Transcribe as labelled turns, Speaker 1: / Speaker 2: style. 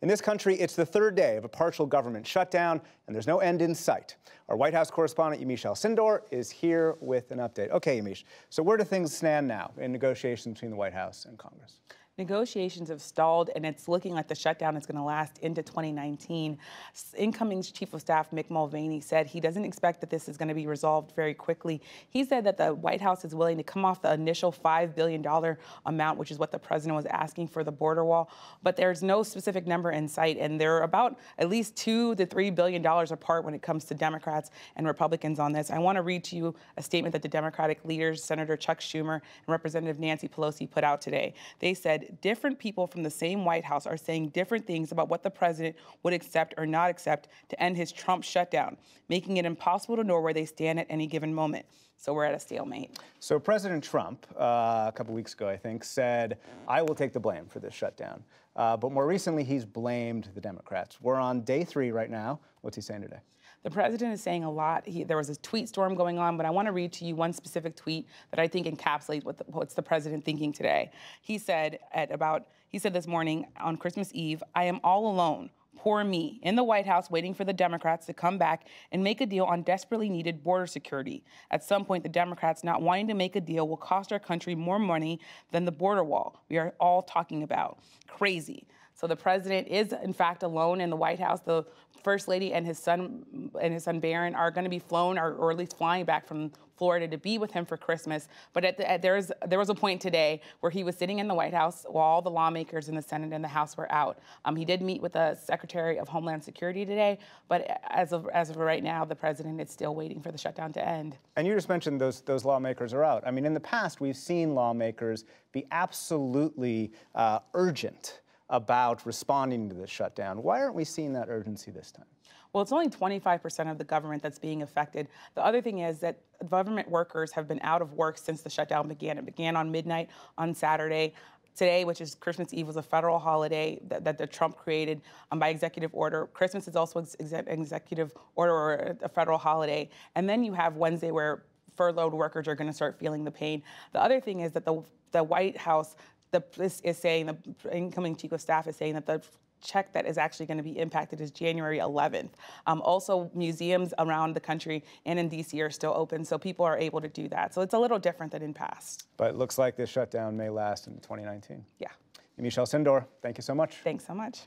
Speaker 1: In this country, it's the third day of a partial government shutdown, and there's no end in sight. Our White House correspondent, Yamiche Alcindor, is here with an update. Okay, Yamiche, so where do things stand now in negotiations between the White House and Congress?
Speaker 2: Negotiations have stalled, and it's looking like the shutdown is going to last into 2019. Incoming Chief of Staff Mick Mulvaney said he doesn't expect that this is going to be resolved very quickly. He said that the White House is willing to come off the initial $5 billion amount, which is what the president was asking for the border wall, but there's no specific number in sight, and they're about at least $2 to $3 billion apart when it comes to Democrats and Republicans on this. I want to read to you a statement that the Democratic leaders, Senator Chuck Schumer and Representative Nancy Pelosi, put out today. They said, different people from the same White House are saying different things about what the president would accept or not accept to end his Trump shutdown, making it impossible to know where they stand at any given moment. So we're at a stalemate.
Speaker 1: So President Trump, a couple weeks ago, I think, said, I will take the blame for this shutdown. But more recently, he's blamed the Democrats. We're on day 3 right now. What's he saying today?
Speaker 2: The president is saying a lot. There was a tweet storm going on, but I want to read to you one specific tweet that I think encapsulates what's the president thinking today. He said this morning on Christmas Eve, I am all alone, poor me, in the White House waiting for the Democrats to come back and make a deal on desperately needed border security. At some point, the Democrats not wanting to make a deal will cost our country more money than the border wall we are all talking about. Crazy. So the president is, in fact, alone in the White House. The First Lady and his son Barron are going to be flown, or at least flying back from Florida to be with him for Christmas. But there was a point today where he was sitting in the White House while all the lawmakers in the Senate and the House were out. He did meet with the Secretary of Homeland Security today, but as of right now, the president is still waiting for the shutdown to end.
Speaker 1: And you just mentioned those lawmakers are out. I mean, in the past, we've seen lawmakers be absolutely urgent about responding to this shutdown. Why aren't we seeing that urgency this time?
Speaker 2: Well, it's only 25% of the government that's being affected. The other thing is that government workers have been out of work since the shutdown began. It began on midnight on Saturday. Today, which is Christmas Eve, was a federal holiday that Trump created by executive order. Christmas is also an executive order or a federal holiday. And then you have Wednesday where furloughed workers are going to start feeling the pain. The other thing is that the White House, the incoming Chief of Staff is saying that the check that is actually going to be impacted is January 11th. Also, museums around the country and in D.C. are still open, so people are able to do that. So it's a little different than in past.
Speaker 1: But it looks like this shutdown may last into 2019.
Speaker 2: Yeah.
Speaker 1: Yamiche Alcindor, thank you so much.
Speaker 2: Thanks so much.